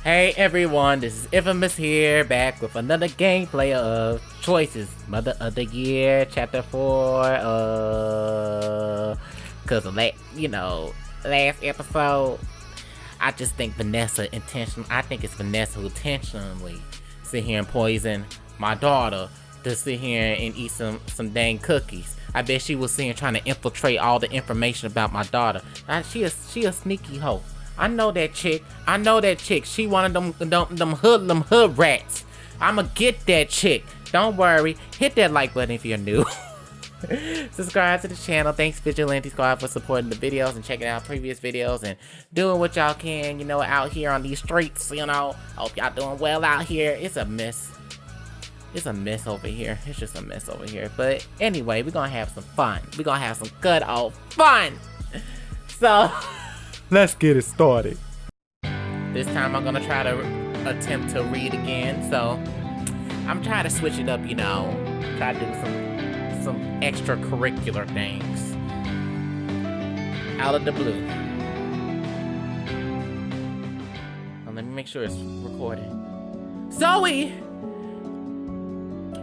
Hey everyone, this is Infamous here, back with another gameplay of Choices, Mother of the Year, Chapter 4, cause of last episode, I just think I think it's Vanessa who intentionally sit here and poison my daughter to sit here and eat some dang cookies. I bet she was sitting trying to infiltrate all the information about my daughter. She a sneaky hoe. I know that chick. She one of them hood rats. I'ma get that chick. Don't worry. Hit that like button if you're new. Subscribe to the channel. Thanks Vigilante Squad for supporting the videos and checking out previous videos and doing what y'all can, out here on these streets, Hope y'all doing well out here. It's a mess. It's a mess over here. It's just a mess over here. But anyway, we're gonna have some fun. We're gonna have some good old fun. So let's get it started. This time I'm gonna try to attempt to read again. So I'm trying to switch it up, try to do some extracurricular things out of the blue. Let me make sure it's recorded. Zoe!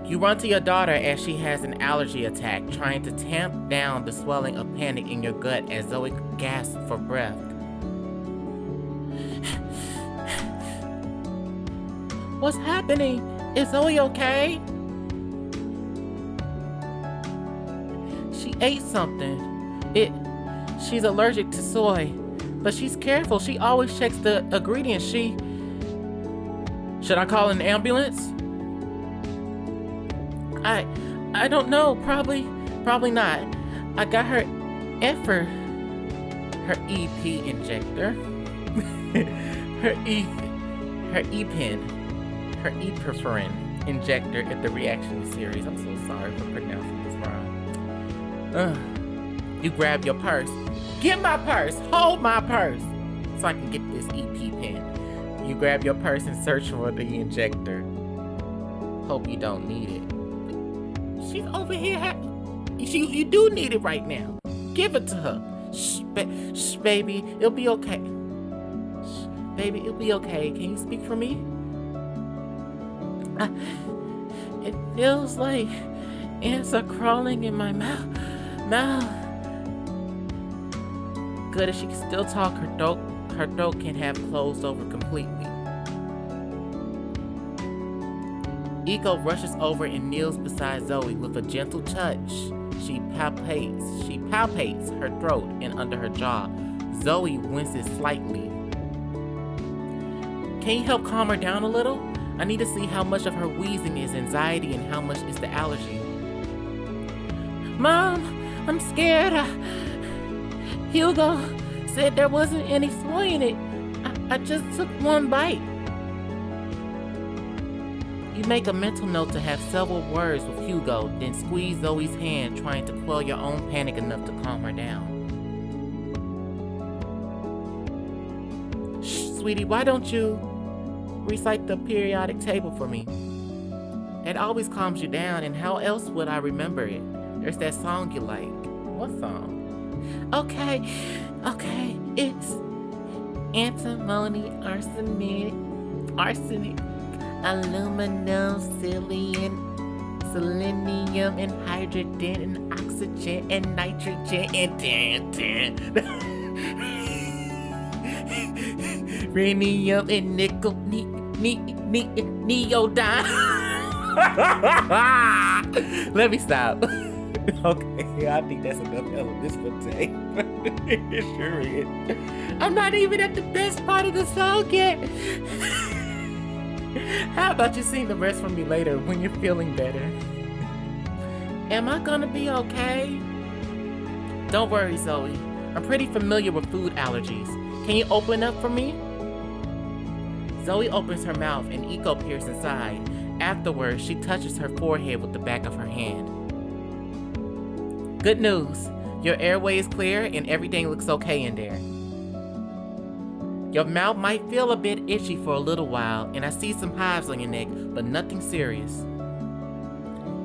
You run to your daughter as she has an allergy attack, trying to tamp down the swelling of panic in your gut as Zoe gasps for breath. What's happening? Is Zoe okay? She ate something. She's allergic to soy, but she's careful. She always checks the ingredients. Should I call an ambulance? I don't know. Probably not. I got her her EP injector, her epiferin injector at the reaction series. I'm so sorry for pronouncing this wrong. You grab your purse. Get my purse. Hold my purse so I can get this EP pen. You grab your purse and search for the injector. Hope you don't need it. She's over here. You do need it right now. Give it to her. Shh, baby. It'll be okay. Shh, baby, it'll be okay. Can you speak for me? It feels like ants are crawling in my mouth. Good, if she can still talk, her throat can have closed over completely. Eiko rushes over and kneels beside Zoe with a gentle touch. She palpates her throat and under her jaw. Zoe winces slightly. Can you help calm her down a little? I need to see how much of her wheezing is anxiety and how much is the allergy. Mom, I'm scared. Hugo said there wasn't any soy in it. I just took one bite. You make a mental note to have several words with Hugo, then squeeze Zoe's hand, trying to quell your own panic enough to calm her down. Shh, sweetie, why don't you recite the periodic table for me? It always calms you down, and how else would I remember it? There's that song you like. What song? Okay, it's antimony, arsenic, aluminum, selenium, and hydrogen, and oxygen, and nitrogen, and rhenium, and nickel, neodyne. Let me stop. Okay, I think that's enough elements for today. It sure is. I'm not even at the best part of the song yet. How about you sing the rest for me later when you're feeling better? Am I gonna be okay? Don't worry, Zoe. I'm pretty familiar with food allergies. Can you open up for me? Zoe opens her mouth and Eiko peers inside. Afterwards, she touches her forehead with the back of her hand. Good news. Your airway is clear and everything looks okay in there. Your mouth might feel a bit itchy for a little while, and I see some hives on your neck, but nothing serious.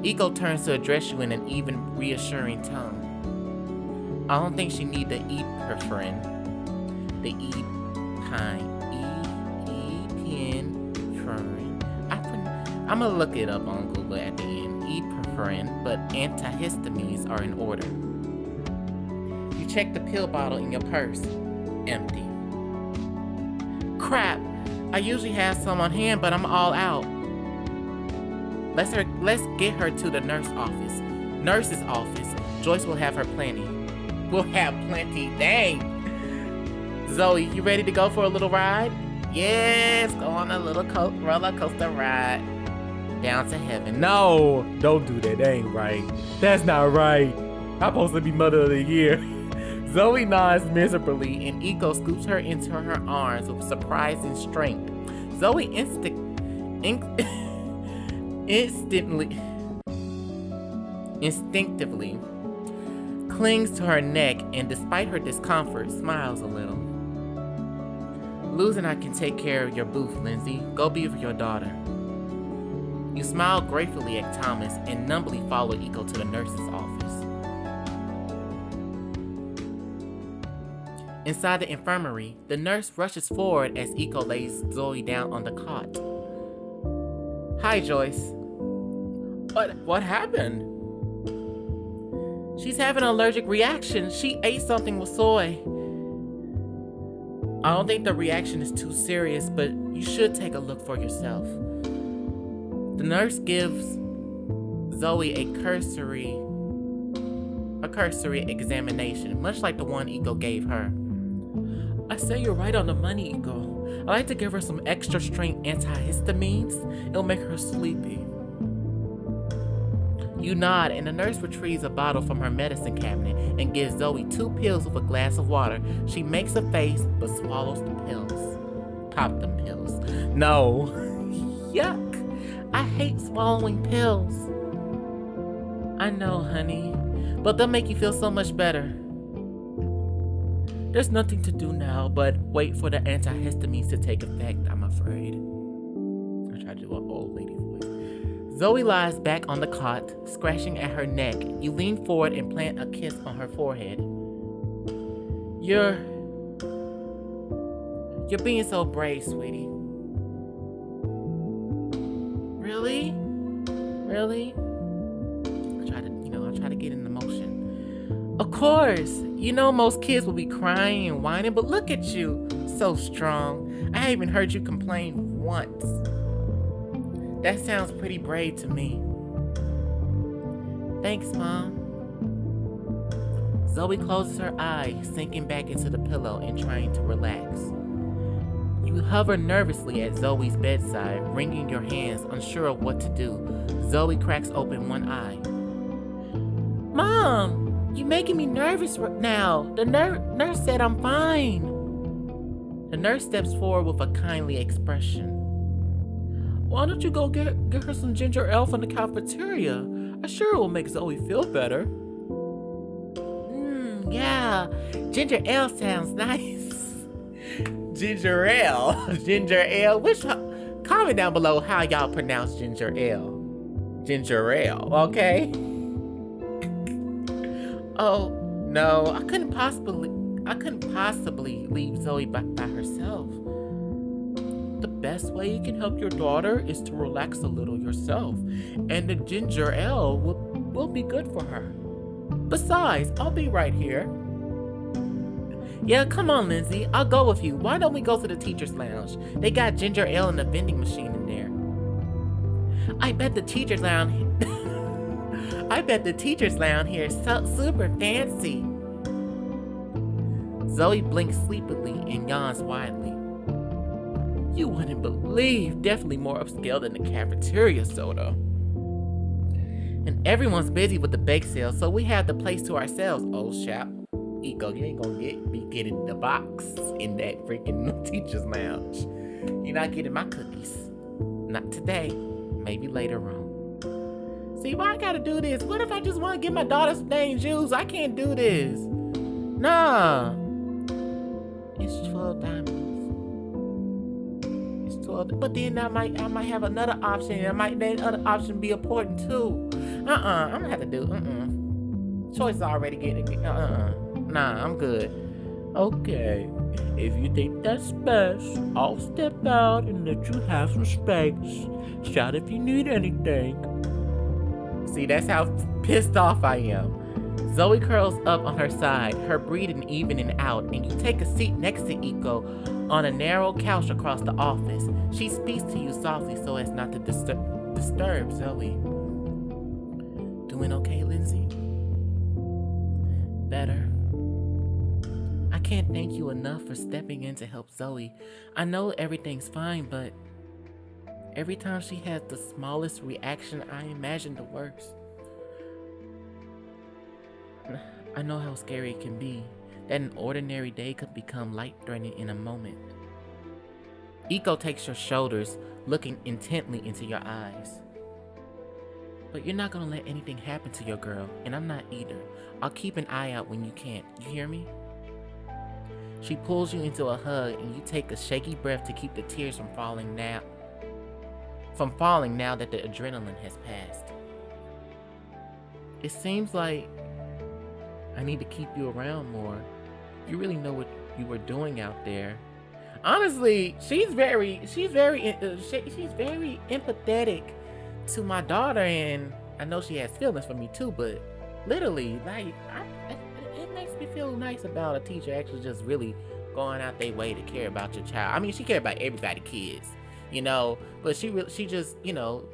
Eiko turns to address you in an even, reassuring tone. I don't think she need to eat her friend. The E-pine. I'm gonna look it up on Google at the end. Ibuprofen, but antihistamines are in order. You check the pill bottle in your purse. Empty. Crap! I usually have some on hand, but I'm all out. Let's get her to the nurse's office. Joyce will have her plenty. We'll have plenty. Dang! Zoe, you ready to go for a little ride? Yes, go on a little roller coaster ride. Down to heaven. No, don't do that. That ain't right. That's not right. I'm supposed to be mother of the year. Zoe nods miserably and Eiko scoops her into her arms with surprising strength. Zoe instinctively clings to her neck and despite her discomfort, smiles a little. Luz and I can take care of your booth, Lindsay. Go be with your daughter. You smile gratefully at Thomas and numbly follow Eiko to the nurse's office. Inside the infirmary, the nurse rushes forward as Eiko lays Zoe down on the cot. Hi, Joyce. What happened? She's having an allergic reaction. She ate something with soy. I don't think the reaction is too serious, but you should take a look for yourself. The nurse gives Zoe a cursory examination, much like the one Eiko gave her. I say you're right on the money, Eiko. I like to give her some extra strength antihistamines. It'll make her sleepy. You nod, and the nurse retrieves a bottle from her medicine cabinet and gives Zoe 2 pills with a glass of water. She makes a face, but swallows the pills. Pop them pills. No. Yuck. I hate swallowing pills. I know, honey, but they'll make you feel so much better. There's nothing to do now but wait for the antihistamines to take effect, I'm afraid. I tried to do an old lady voice. Zoe lies back on the cot, scratching at her neck. You lean forward and plant a kiss on her forehead. You're being so brave, sweetie. Really? Really? I try to get in the motion. Of course, most kids will be crying and whining, but look at you, so strong. I haven't heard you complain once. That sounds pretty brave to me. Thanks, Mom. Zoe closes her eyes, sinking back into the pillow and trying to relax. You hover nervously at Zoe's bedside, wringing your hands, unsure of what to do. Zoe cracks open one eye. Mom, you're making me nervous now. The nurse said I'm fine. The nurse steps forward with a kindly expression. Why don't you go get her some ginger ale from the cafeteria? I'm sure it will make Zoe feel better. Yeah, ginger ale sounds nice. Ginger ale. Comment down below how y'all pronounce ginger ale. Ginger ale, okay? Oh no, I couldn't possibly leave Zoe by herself. The best way you can help your daughter is to relax a little yourself, and the ginger ale will be good for her. Besides, I'll be right here. Yeah, come on, Lindsay. I'll go with you. Why don't we go to the teacher's lounge? They got ginger ale in the vending machine in there. I bet the teacher's lounge here is so super fancy. Zoe blinks sleepily and yawns widely. You wouldn't believe, definitely more upscale than the cafeteria soda. And everyone's busy with the bake sale, so we have the place to ourselves, old chap. Eiko, you ain't gonna be getting the box in that freaking teacher's lounge. You're not getting my cookies. Not today. Maybe later on. See, why I gotta do this? What if I just want to get my daughter some dang juice? I can't do this. Nah. It's 12 diamonds. It's 12. But then I might have another option. And that other option be important too. I'm gonna have to do. Choice already getting. Nah, I'm good. Okay, if you think that's best, I'll step out and let you have some space. Shout if you need anything. See, that's how pissed off I am. Zoe curls up on her side, her breathing evening out, and you take a seat next to Eiko on a narrow couch across the office. She speaks to you softly so as not to disturb Zoe. Doing okay, Lindsay? Better. I can't thank you enough for stepping in to help Zoe. I know everything's fine, but every time she has the smallest reaction, I imagine the worst. I know how scary it can be, that an ordinary day could become life-threatening in a moment. Eiko takes your shoulders, looking intently into your eyes. But you're not gonna let anything happen to your girl, and I'm not either. I'll keep an eye out when you can't. You hear me? She pulls you into a hug, and you take a shaky breath to keep the tears from falling now that the adrenaline has passed. It seems like I need to keep you around more. You really know what you were doing out there. Honestly, she's very empathetic to my daughter, and I know she has feelings for me too. But literally, like, it makes me feel nice about a teacher actually just really going out their way to care about your child. I mean, she cares about everybody, kids, you know, but she just, you know,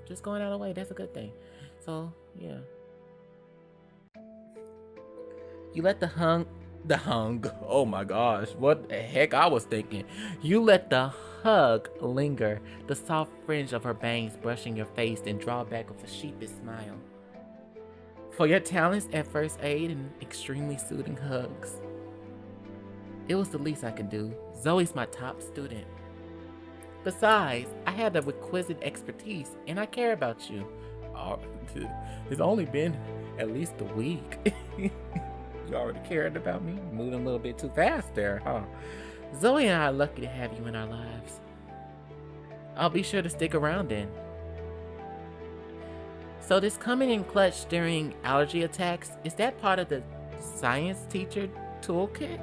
just going out of the way. That's a good thing. So yeah. You let the hung, oh my gosh, what the heck I was thinking. You let the hug linger, the soft fringe of her bangs brushing your face, then draw back with a sheepish smile. For your talents at first aid and extremely soothing hugs. It was the least I could do. Zoe's my top student. Besides, I have the requisite expertise, and I care about you. Oh, it's only been at least a week. You already cared about me? Moving a little bit too fast there, huh? Zoe and I are lucky to have you in our lives. I'll be sure to stick around then. So this coming in clutch during allergy attacks, is that part of the science teacher toolkit?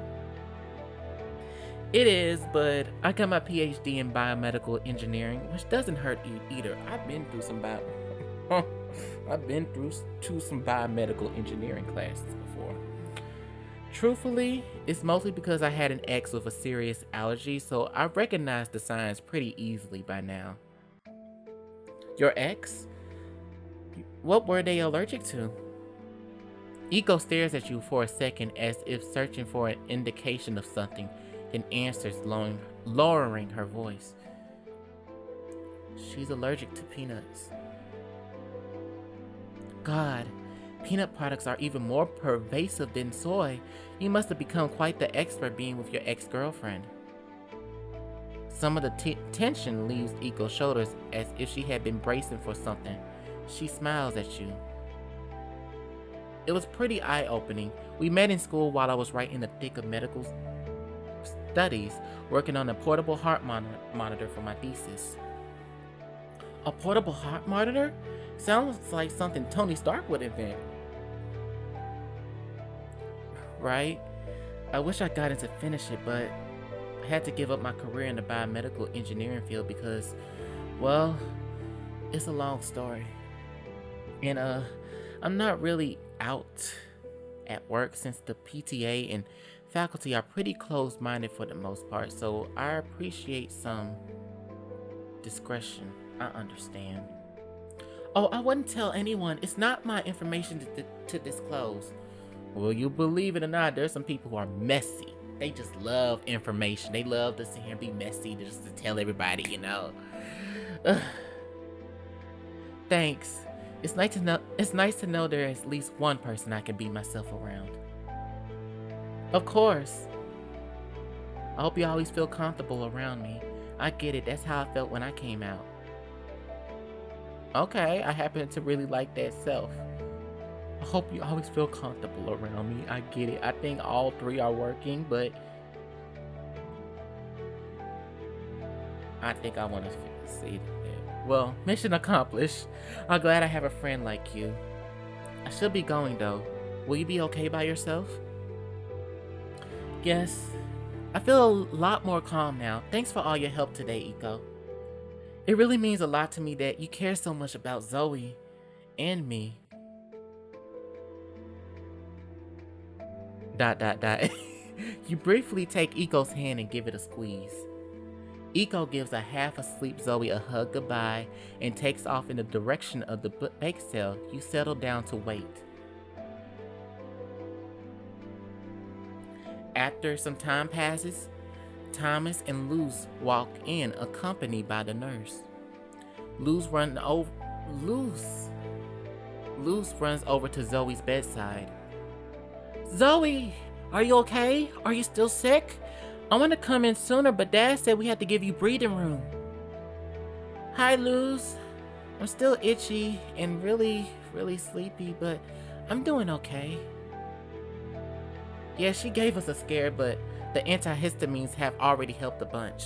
It is, but I got my PhD in biomedical engineering, which doesn't hurt either. I've been through some biomedical engineering classes before. Truthfully, it's mostly because I had an ex with a serious allergy, so I recognized the signs pretty easily by now. Your ex? What were they allergic to? Eiko stares at you for a second as if searching for an indication of something, then answers, lowering her voice. She's allergic to peanuts. God, peanut products are even more pervasive than soy. You must have become quite the expert being with your ex-girlfriend. Some of the tension leaves Eiko's shoulders as if she had been bracing for something. She smiles at you. It was pretty eye-opening. We met in school while I was right in the thick of medical studies, working on a portable heart monitor for my thesis. A portable heart monitor? Sounds like something Tony Stark would invent. Right? I wish I got to finish it, but I had to give up my career in the biomedical engineering field because, well, it's a long story. And I'm not really out at work since the PTA and faculty are pretty closed-minded for the most part, so I appreciate some discretion. I understand. Oh, I wouldn't tell anyone. It's not my information to disclose. Well, you believe it or not, there's some people who are messy. They just love information. They love to sit here and be messy just to tell everybody, you know. Ugh. Thanks. It's nice to know there is at least one person I can be myself around. Of course. I hope you always feel comfortable around me. I get it. That's how I felt when I came out. Okay, I happen to really like that self. I hope you always feel comfortable around me. I get it. I think all three are working, but I think I want to see that. Well, mission accomplished. I'm glad I have a friend like you. I should be going though. Will you be okay by yourself? Yes, I feel a lot more calm now. Thanks for all your help today, Eiko. It really means a lot to me that you care so much about Zoe and me. ... You briefly take Eiko's hand and give it a squeeze. Eiko gives a half-asleep Zoe a hug goodbye and takes off in the direction of the bake sale. You settle down to wait. After some time passes, Thomas and Luz walk in, accompanied by the nurse. Luz runs over to Zoe's bedside. Zoe, are you okay? Are you still sick? I want to come in sooner, but Dad said we had to give you breathing room. Hi, Luz. I'm still itchy and really sleepy, but I'm doing okay. Yeah, she gave us a scare, but the antihistamines have already helped a bunch.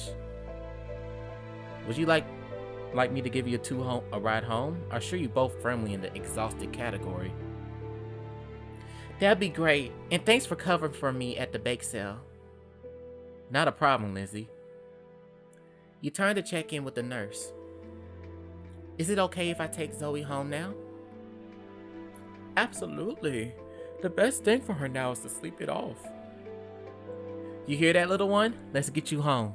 Would you like me to give you a ride home? I'm sure you're both firmly in the exhausted category. That'd be great, and thanks for covering for me at the bake sale. Not a problem, Lizzie. You turn to check in with the nurse. Is it okay if I take Zoe home now? Absolutely. The best thing for her now is to sleep it off. You hear that, little one? Let's get you home.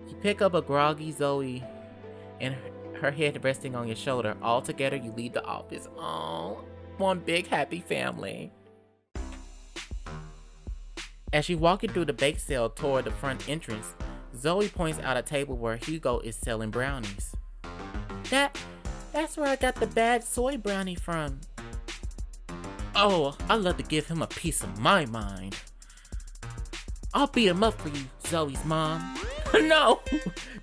You pick up a groggy Zoe and her head resting on your shoulder. All together, you leave the office. Oh, one big happy family. As you walk through the bake sale toward the front entrance, Zoe points out a table where Hugo is selling brownies. That's where I got the bad soy brownie from. Oh, I'd love to give him a piece of my mind. I'll beat him up for you, Zoe's mom. No,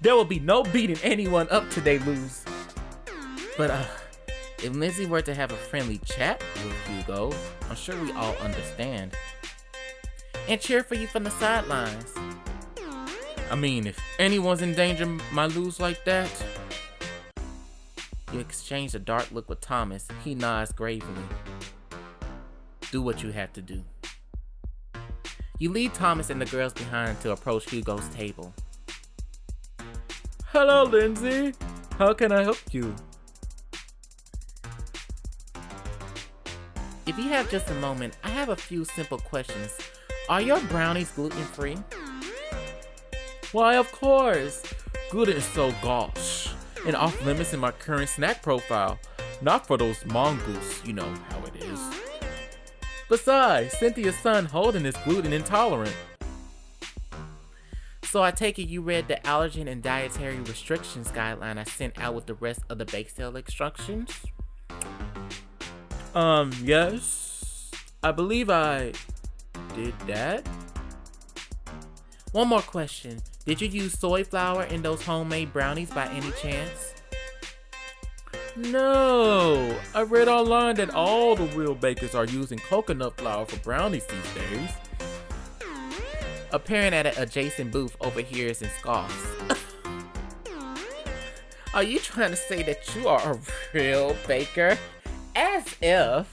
there will be no beating anyone up today, Luz. But if Lizzie were to have a friendly chat with Hugo, I'm sure we all understand. And cheer for you from the sidelines. I mean, if anyone's in danger, my Luz like that. You exchange a dark look with Thomas. He nods gravely. Do what you have to do. You leave Thomas and the girls behind to approach Hugo's table. Hello, Lindsay. How can I help you? If you have just a moment, I have a few simple questions. Are your brownies gluten-free? Why, of course. Gluten is so gosh and off limits in my current snack profile. Not for those mongoose, you know how it is. Besides, Cynthia's son Holden is gluten intolerant. So I take it you read the allergen and dietary restrictions guideline I sent out with the rest of the bake sale instructions? Yes. I believe I did that. One more question. Did you use soy flour in those homemade brownies by any chance? No. I read online that all the real bakers are using coconut flour for brownies these days. A parent at an adjacent booth overhears and scoffs. Are you trying to say that you are a real baker? As if.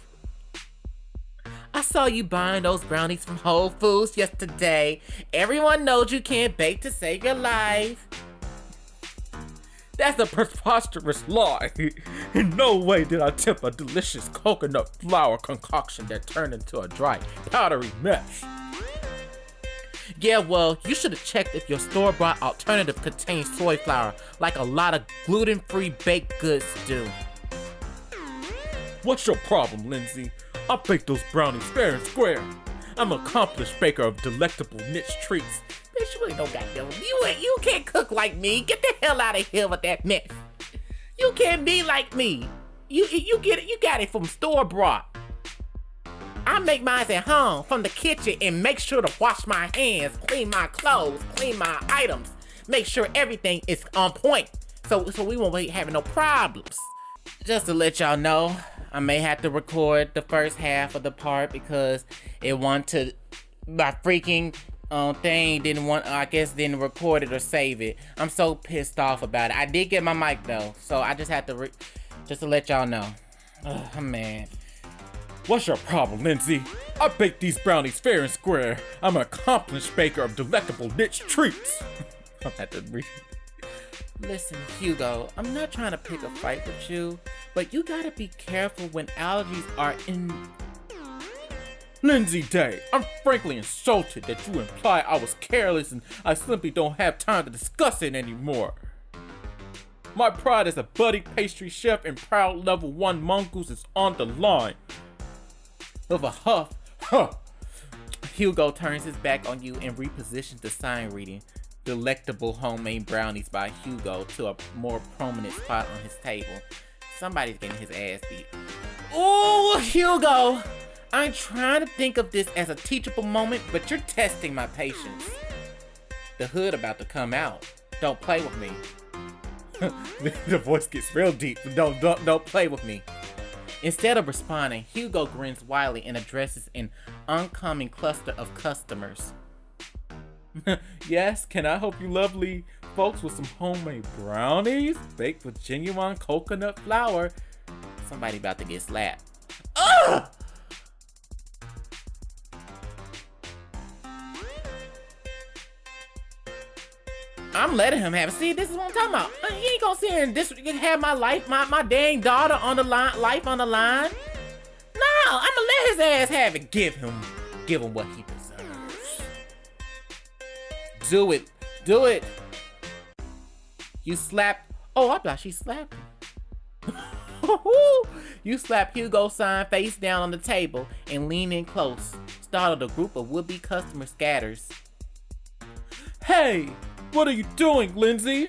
I saw you buying those brownies from Whole Foods yesterday. Everyone knows you can't bake to save your life. That's a preposterous lie. In no way did I tip a delicious coconut flour concoction that turned into a dry, powdery mess. Yeah, well, you should have checked if your store-bought alternative contains soy flour, like a lot of gluten-free baked goods do. What's your problem, Lindsay? I bake those brownies fair and square. I'm an accomplished baker of delectable niche treats. Bitch, you ain't no goddamn. You can't cook like me. Get the hell out of here with that mess. You can't be like me. You get it. You got it from store-bought. I make mine at home from the kitchen and make sure to wash my hands, clean my clothes, clean my items, make sure everything is on point, so we won't be having no problems. Just to let y'all know, I may have to record the first half of the part because it wanted to, my freaking thing didn't record it or save it. I'm so pissed off about it. I did get my mic though, so I just had to just to let y'all know. Oh man. What's your problem, Lindsay? I bake these brownies fair and square. I'm an accomplished baker of delectable niche treats. I'm at the read. Listen, Hugo, I'm not trying to pick a fight with you, but you gotta be careful when allergies are in... Lindsay Day, I'm frankly insulted that you imply I was careless and I simply don't have time to discuss it anymore. My pride as a budding pastry chef and proud level 1 mongoose is on the line. With a huff, Hugo turns his back on you and repositions the sign reading "Delectable Homemade Brownies" by Hugo to a more prominent spot on his table. Somebody's getting his ass beat. Ooh, Hugo! I'm trying to think of this as a teachable moment, but you're testing my patience. The hood about to come out. Don't play with me. The voice gets real deep. Don't play with me. Instead of responding, Hugo grins wildly and addresses an oncoming cluster of customers. Yes, can I help you lovely folks with some homemade brownies baked with genuine coconut flour? Somebody about to get slapped. Ugh! I'm letting him have it. See, this is what I'm talking about. He ain't gonna sit here and have my life, my dang daughter on the line, life on the line. No, I'm gonna let his ass have it. Give him what he deserves. Do it. You slap. Oh, I thought she slapped him. You slap Hugo's sign face down on the table and lean in close. Startled a group of would-be customers scatters. Hey! What are you doing, Lindsay?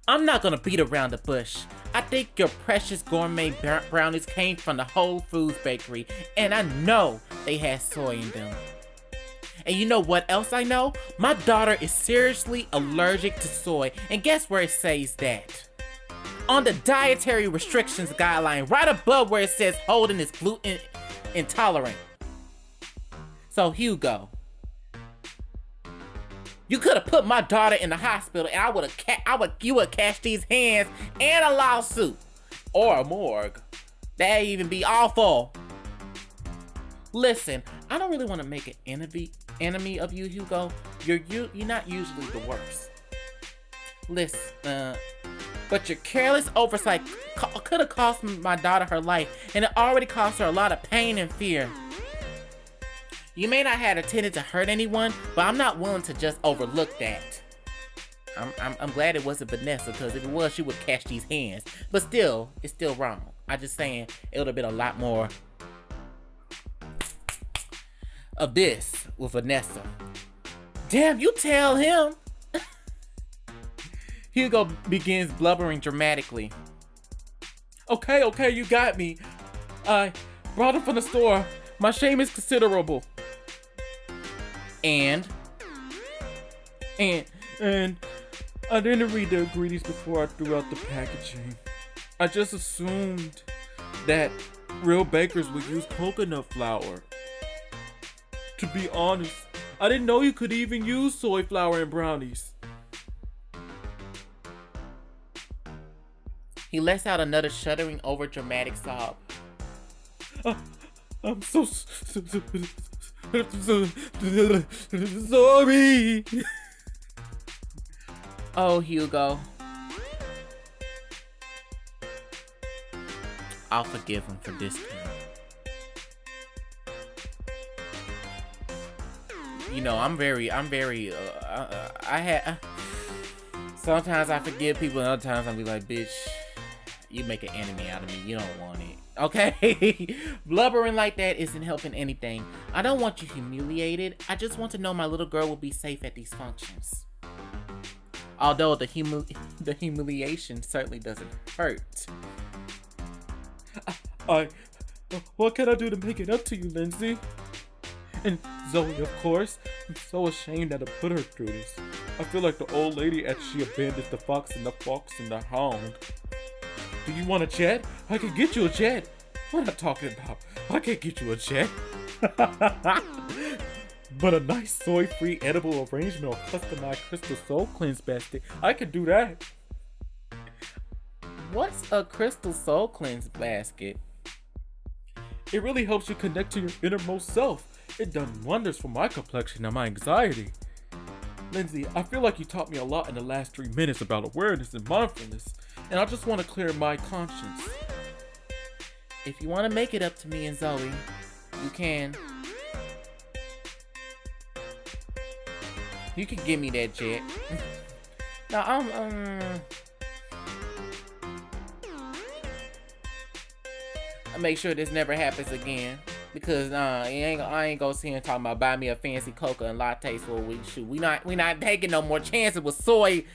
I'm not gonna beat around the bush. I think your precious gourmet brownies came from the Whole Foods bakery, and I know they had soy in them. And you know what else I know? My daughter is seriously allergic to soy, and guess where it says that? On the dietary restrictions guideline, right above where it says Holden is gluten intolerant. So Hugo, you could have put my daughter in the hospital, and you would catch these hands and a lawsuit or a morgue. That'd even be awful. Listen, I don't really want to make an enemy of you, Hugo. You're not usually the worst. Listen, but your careless oversight could have cost my daughter her life, and it already cost her a lot of pain and fear. You may not have intended to hurt anyone, but I'm not willing to just overlook that. I'm glad it wasn't Vanessa, because if it was, she would catch these hands. But still, it's still wrong. I'm just saying, it would have been a lot more of this with Vanessa. Damn, you tell him. Hugo begins blubbering dramatically. Okay, you got me. I brought it from the store. My shame is considerable. And I didn't read the ingredients before I threw out the packaging. I just assumed that real bakers would use coconut flour. To be honest, I didn't know you could even use soy flour in brownies. He lets out another shuddering over dramatic sob. I'm so sorry. Oh, Hugo. I'll forgive him for this time. You know, sometimes I forgive people, and other times I'll be like, bitch, you make an enemy out of me. You don't want it. Okay? Blubbering like that isn't helping anything. I don't want you humiliated. I just want to know my little girl will be safe at these functions. Although the humiliation certainly doesn't hurt. What can I do to make it up to you, Lindsay? And Zoe, of course. I'm so ashamed that I put her through this. I feel like the old lady as she abandons the fox and the hound. Do you want a jet? I can get you a jet. What am I talking about? I can't get you a jet. But a nice soy-free edible arrangement or customized crystal soul cleanse basket, I can do that. What's a crystal soul cleanse basket? It really helps you connect to your innermost self. It done wonders for my complexion and my anxiety. Lindsay, I feel like you taught me a lot in the last 3 minutes about awareness and mindfulness, and I just want to clear my conscience. If you want to make it up to me and Zoe, you can. You can give me that jet. No, I'll make sure this never happens again. Because I ain't gonna see him talking about buy me a fancy coca and lattes for a week. Shoot, we not taking no more chances with soy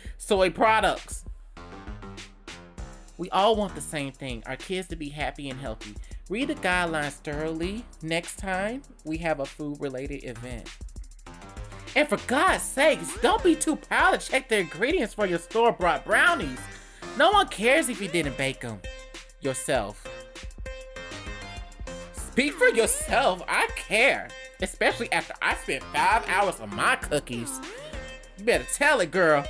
products. We all want the same thing, our kids to be happy and healthy. Read the guidelines thoroughly next time we have a food-related event. And for God's sakes, don't be too proud to check the ingredients for your store-bought brownies. No one cares if you didn't bake them yourself. Speak for yourself, I care. Especially after I spent 5 hours on my cookies. You better tell it, girl.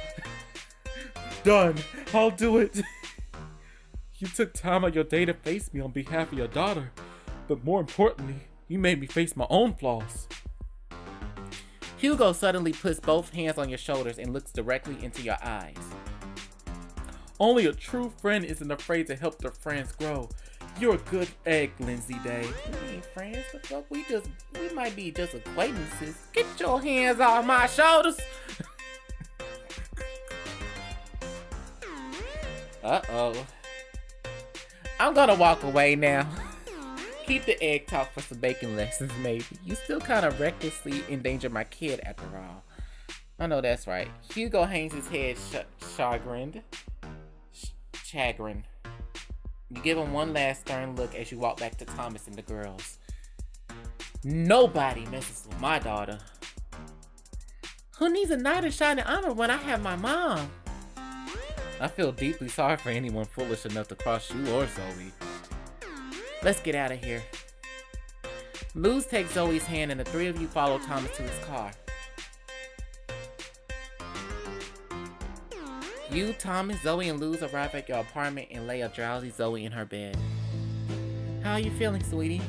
Done. I'll do it. You took time out your day to face me on behalf of your daughter. But more importantly, you made me face my own flaws. Hugo suddenly puts both hands on your shoulders and looks directly into your eyes. Only a true friend isn't afraid to help their friends grow. You're a good egg, Lindsay Day. We ain't friends, the fuck? We might be just acquaintances. Get your hands off my shoulders. Uh-oh. I'm gonna walk away now. Keep the egg talk for some baking lessons, maybe. You still kind of recklessly endanger my kid after all. I know that's right. Hugo hangs his head chagrined. You give him one last stern look as you walk back to Thomas and the girls. Nobody messes with my daughter. Who needs a knight in shining armor when I have my mom? I feel deeply sorry for anyone foolish enough to cross you or Zoe. Let's get out of here. Luz takes Zoe's hand and the three of you follow Thomas to his car. You, Thomas, Zoe, and Luz arrive at your apartment and lay a drowsy Zoe in her bed. How are you feeling, sweetie?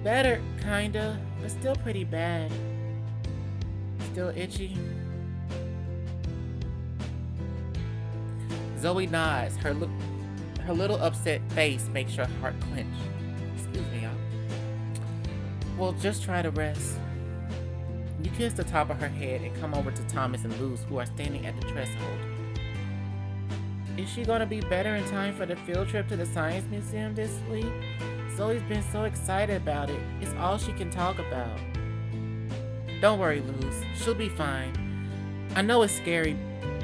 Better, kinda, but still pretty bad. Still itchy? Zoe nods. Her little upset face makes her heart clench. Excuse me, y'all. Well, just try to rest. You kiss the top of her head and come over to Thomas and Luz, who are standing at the threshold. Is she gonna be better in time for the field trip to the Science Museum this week? Zoe's been so excited about it. It's all she can talk about. Don't worry, Luz. She'll be fine. I know it's scary,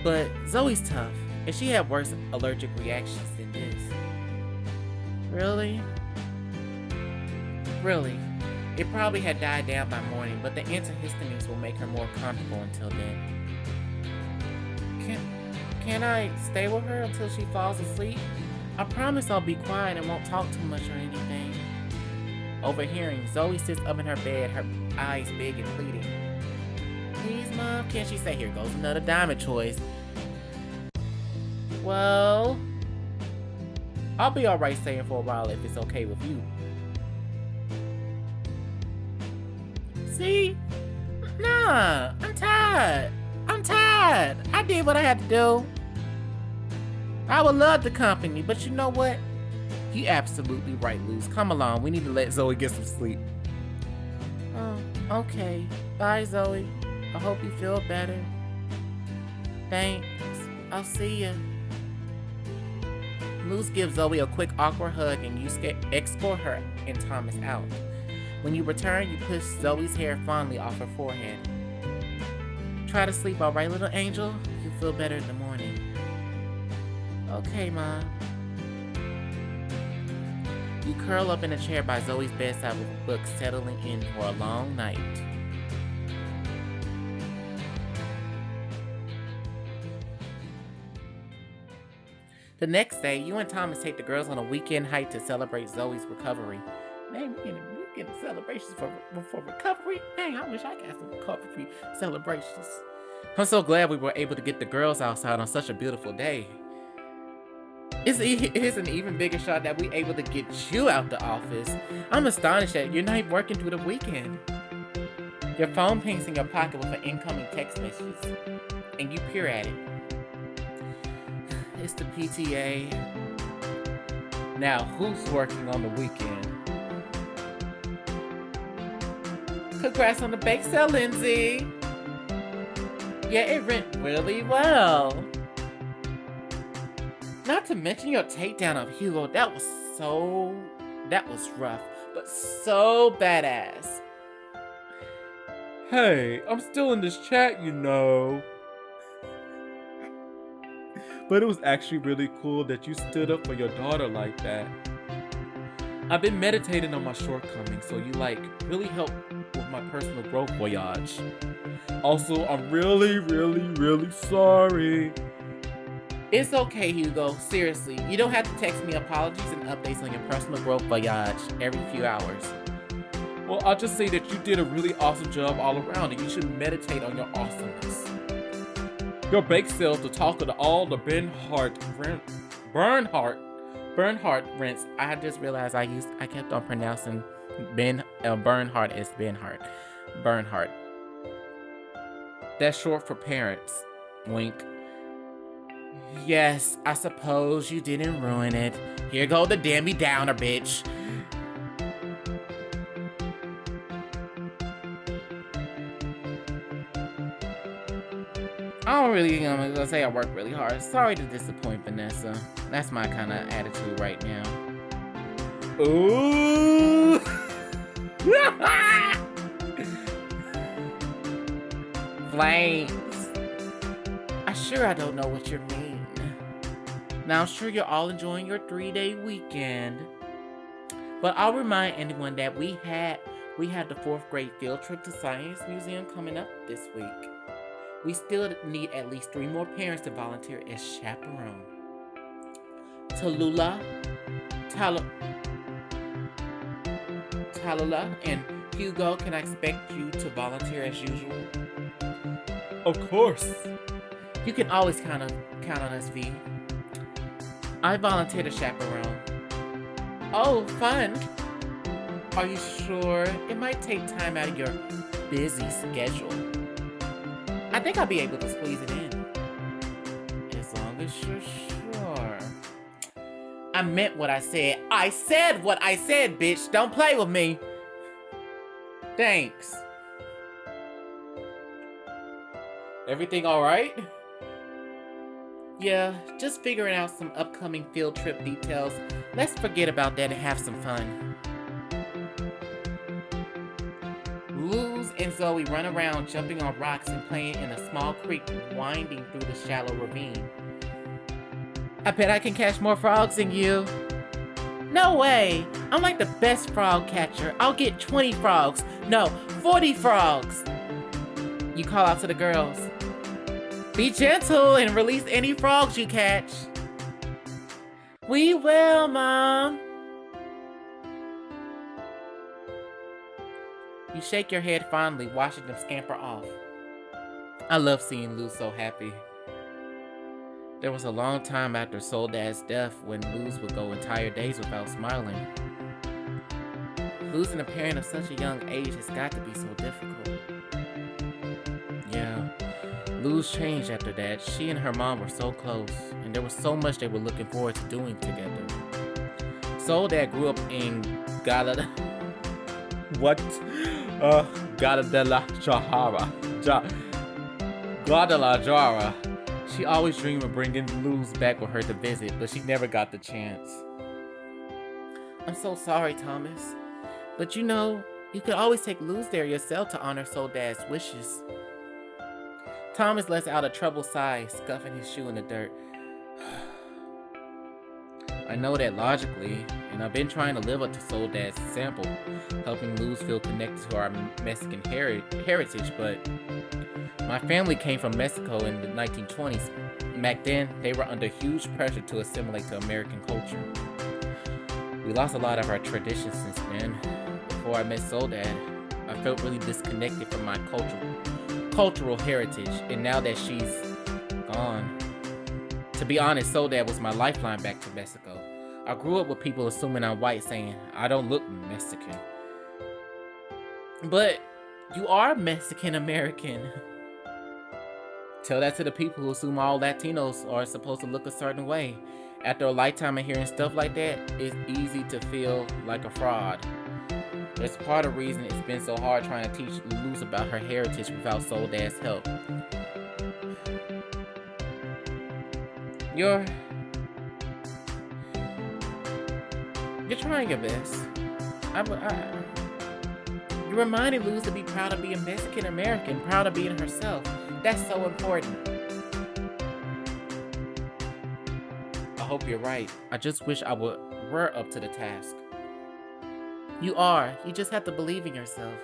but Zoe's tough, and she had worse allergic reactions than this. Really? Really. It probably had died down by morning, but the antihistamines will make her more comfortable until then. Can I stay with her until she falls asleep? I promise I'll be quiet and won't talk too much or anything. Overhearing, Zoe sits up in her bed, her eyes big and pleading. Please, Mom, can't she say, here goes another diamond choice? Well, I'll be alright staying for a while if it's okay with you. See? Nah, I'm tired. I did what I had to do. I would love the company, but you know what? You absolutely right, Luz. Come along, we need to let Zoe get some sleep. Oh, okay. Bye, Zoe. I hope you feel better. Thanks. I'll see ya. Luz gives Zoe a quick awkward hug and you escort her and Thomas out. When you return, you push Zoe's hair fondly off her forehead. Try to sleep, alright, little angel? You'll feel better in the morning. Okay, Mom. You curl up in a chair by Zoe's bedside with a book, settling in for a long night. The next day, you and Thomas take the girls on a weekend hike to celebrate Zoe's recovery. Man, we're getting celebrations for recovery. Dang, I wish I got some recovery celebrations. I'm so glad we were able to get the girls outside on such a beautiful day. It's an even bigger shot that we able to get you out the office. I'm astonished that you're not even working through the weekend. Your phone pings in your pocket with an incoming text message, and you peer at it. It's the PTA. Now, who's working on the weekend? Congrats on the bake sale, Lindsay. Yeah, it went really well. Not to mention your takedown of Hugo. That was rough, but so badass. Hey, I'm still in this chat, you know. But it was actually really cool that you stood up for your daughter like that. I've been meditating on my shortcomings, so you really helped with my personal growth voyage. Also, I'm really sorry. It's okay, Hugo. Seriously, you don't have to text me apologies and updates on your personal growth voyage every few hours. Well, I'll just say that you did a really awesome job all around, and you should meditate on your awesomeness. Your bake sales, the talk of all the Bernhardt rents. I just realized I kept on pronouncing Bernhardt as Bernhardt. Bernhardt. That's short for parents. Wink. Yes, I suppose you didn't ruin it. Here go the Debbie Downer, bitch. I'm gonna say I work really hard. Sorry to disappoint Vanessa. That's my kind of attitude right now. Ooh! Flames. I don't know what you mean. Now, I'm sure you're all enjoying your 3-day weekend. But I'll remind anyone that we had the 4th grade field trip to Science Museum coming up this week. We still need at least 3 more parents to volunteer as chaperone. Tallulah, and Hugo, can I expect you to volunteer as usual? Of course. You can always count on us, V. I volunteered as chaperone. Oh, fun. Are you sure? It might take time out of your busy schedule. I think I'll be able to squeeze it in. As long as you're sure. I meant what I said. I said what I said, bitch. Don't play with me. Thanks. Everything alright? Yeah, just figuring out some upcoming field trip details. Let's forget about that and have some fun. Luz and Zoe run around jumping on rocks and playing in a small creek winding through the shallow ravine. I bet I can catch more frogs than you. No way! I'm like the best frog catcher. I'll get 20 frogs. No, 40 frogs! You call out to the girls. Be gentle and release any frogs you catch. We will, Mom. You shake your head fondly, watching them scamper off. I love seeing Luz so happy. There was a long time after Soldad's death when Luz would go entire days without smiling. Losing a parent at such a young age has got to be so difficult. Yeah, Luz changed after that. She and her mom were so close, and there was so much they were looking forward to doing together. Soldad grew up in Guadalajara. Guadalajara. She always dreamed of bringing Luz back with her to visit, but she never got the chance. I'm so sorry, Thomas. But you know, you could always take Luz there yourself to honor Soldad's wishes. Thomas lets out a troubled sigh, scuffing his shoe in the dirt. I know that logically, and I've been trying to live up to Soldad's example, helping Luz feel connected to our Mexican heritage, but my family came from Mexico in the 1920s. Back then, they were under huge pressure to assimilate to American culture. We lost a lot of our traditions since then. Before I met Soldad, I felt really disconnected from my cultural heritage, and now that she's gone, To be honest, Soledad was my lifeline back to Mexico. I grew up with people assuming I'm white, saying I don't look Mexican. But you are Mexican American. Tell that to the people who assume all Latinos are supposed to look a certain way. After a lifetime of hearing stuff like that, it's easy to feel like a fraud. That's part of the reason it's been so hard trying to teach Luz about her heritage without Soledad's help. You're trying your best. You're reminding Luz to be proud of being Mexican American, proud of being herself. That's so important. I hope you're right. I just wish I were up to the task. You are. You just have to believe in yourself.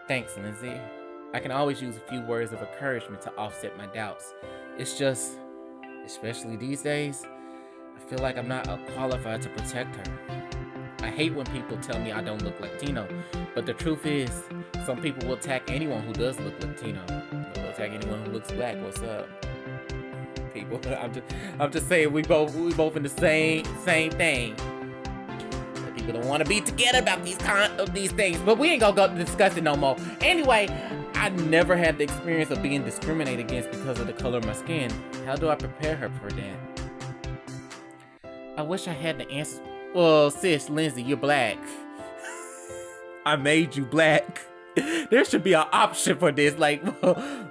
Thanks, Lindsay. I can always use a few words of encouragement to offset my doubts. It's just, especially these days, I feel like I'm not qualified to protect her. I hate when people tell me I don't look Latino, but the truth is, some people will attack anyone who does look Latino. They'll attack anyone who looks black. What's up, people? I'm just saying we both in the same thing. But people don't want to be together about these things, but we ain't gonna go discuss it no more. Anyway, I never had the experience of being discriminated against because of the color of my skin. How do I prepare her for that? I wish I had the answer. Well, sis, Lindsay, you're black. I made you black. There should be an option for this. Like,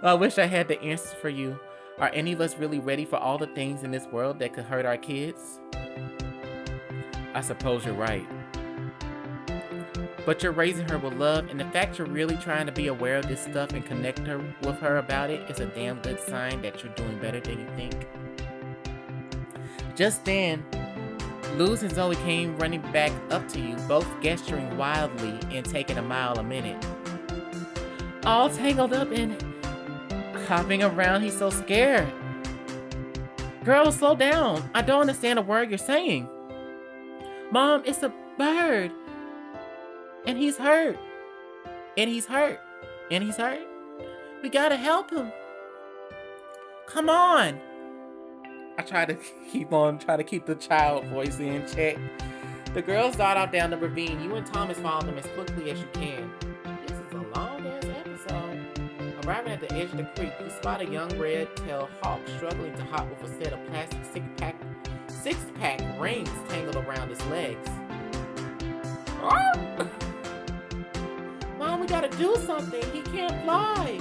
I wish I had the answers for you. Are any of us really ready for all the things in this world that could hurt our kids? I suppose you're right. But you're raising her with love, and the fact you're really trying to be aware of this stuff and connect her with her about it is a damn good sign that you're doing better than you think. Just then, Luz and Zoe came running back up to you, both gesturing wildly and taking a mile a minute. All tangled up and hopping around, he's so scared. Girl, slow down. I don't understand a word you're saying. Mom, it's a bird. And he's hurt. And he's hurt. And he's hurt. We gotta help him. Come on. I try to keep the child voice in check. The girls dart out down the ravine. You and Thomas follow them as quickly as you can. This is a long-ass episode. Arriving at the edge of the creek, you spot a young red-tailed hawk struggling to hop with a set of plastic six-pack rings tangled around his legs. Mom, we gotta do something. He can't fly.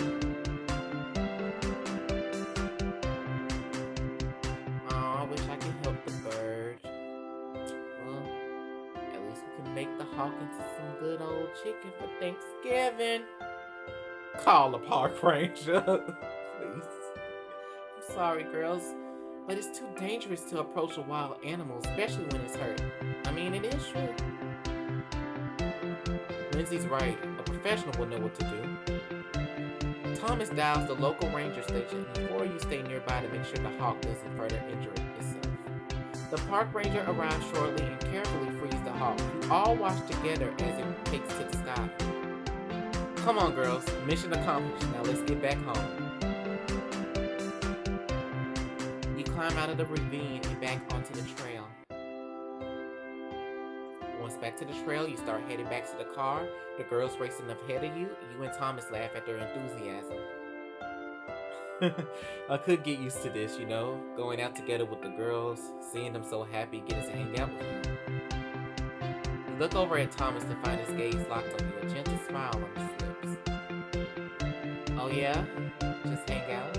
Make the hawk into some good old chicken for Thanksgiving. Call the park ranger, please. I'm sorry, girls, but it's too dangerous to approach a wild animal, especially when it's hurt. I mean, it is true. Lindsay's right. A professional will know what to do. Thomas dials the local ranger station before you stay nearby to make sure the hawk doesn't further injure itself. The park ranger arrives shortly and carefully frees the hawk. You all watch together as it takes to the sky. Come on, girls. Mission accomplished. Now let's get back home. You climb out of the ravine and back onto the trail. Once back to the trail, you start heading back to the car. The girls racing ahead of you. You and Thomas laugh at their enthusiasm. I could get used to this, you know, going out together with the girls, seeing them so happy, getting to hang out with you. You look over at Thomas to find his gaze locked on you, a gentle smile on his lips. Oh yeah? Just hang out?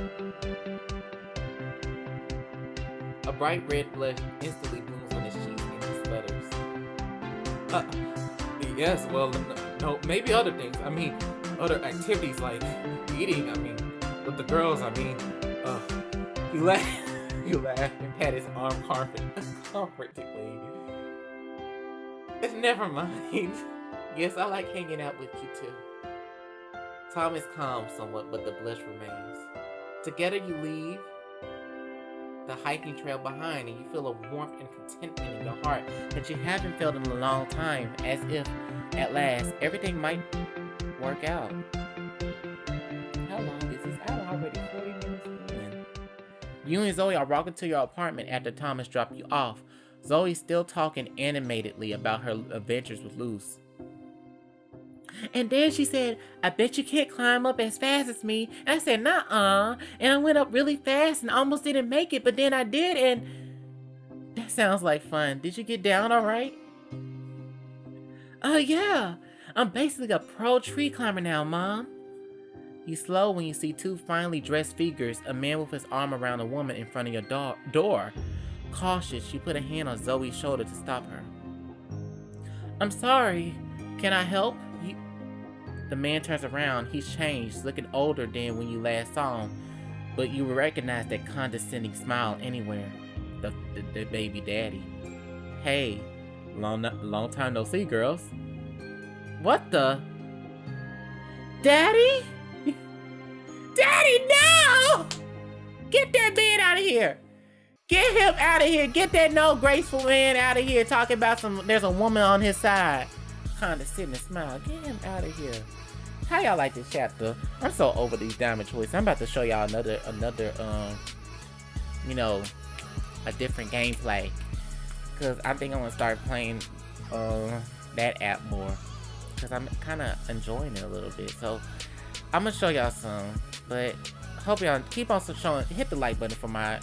A bright red blush instantly blooms on his cheeks and he sputters. Yes, well, no, maybe other things. I mean, other activities like eating, with the girls, you laugh and pat his arm comfortingly. Never mind. Yes, I like hanging out with you too. Thomas calms somewhat, but the blush remains. Together you leave the hiking trail behind, and you feel a warmth and contentment in your heart that you haven't felt in a long time, as if, at last, everything might work out. How long is this? I'm already 40 minutes in. You and Zoe are walking to your apartment after Thomas dropped you off. Zoe's still talking animatedly about her adventures with Luz. And then she said, I bet you can't climb up as fast as me. And I said, nuh-uh. And I went up really fast and almost didn't make it, but then I did, and that sounds like fun. Did you get down all right? Yeah. I'm basically a pro tree climber now, Mom. You slow when you see two finely dressed figures, a man with his arm around a woman in front of your door. Cautious, you put a hand on Zoe's shoulder to stop her. I'm sorry. Can I help? The man turns around. He's changed, looking older than when you last saw him, but you recognize that condescending smile anywhere. The baby daddy. Hey, long time no see, girls. What the? Daddy? Daddy, no! Get that man out of here! Get him out of here! Get that no graceful man out of here talking about there's a woman on his side. Condescending smile. Get him out of here. How y'all like this chapter? I'm so over these diamond choices. I'm about to show y'all another you know, a different gameplay. Cause I think I'm gonna start playing that app more. Cause I'm kinda enjoying it a little bit. So I'm gonna show y'all some. But hope y'all keep on showing, hit the like button for my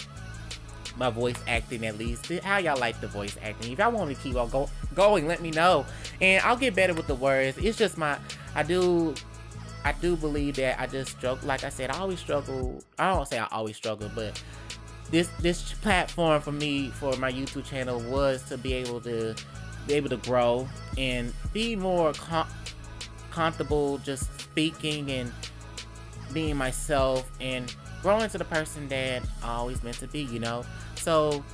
voice acting at least. How y'all like the voice acting? If y'all want me to keep on going, let me know. And I'll get better with the words. It's just I do believe that I just struggle. Like I said, I always struggle. I don't say I always struggle, but this platform for me, for my YouTube channel, was to be able to grow and be more comfortable just speaking and being myself and growing into the person that I always meant to be, you know. So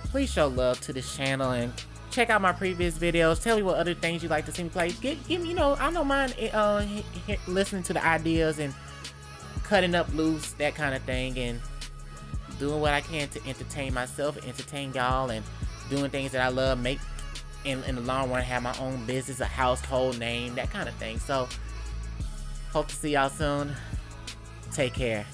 please show love to this channel and check out my previous videos. Tell me what other things you'd like to see me play. Give me, you know, I don't mind listening to the ideas and cutting up loose, that kind of thing, and doing what I can to entertain myself, entertain y'all, and doing things that I love, make in the long run have my own business, a household name, that kind of thing. So hope to see y'all soon. Take care.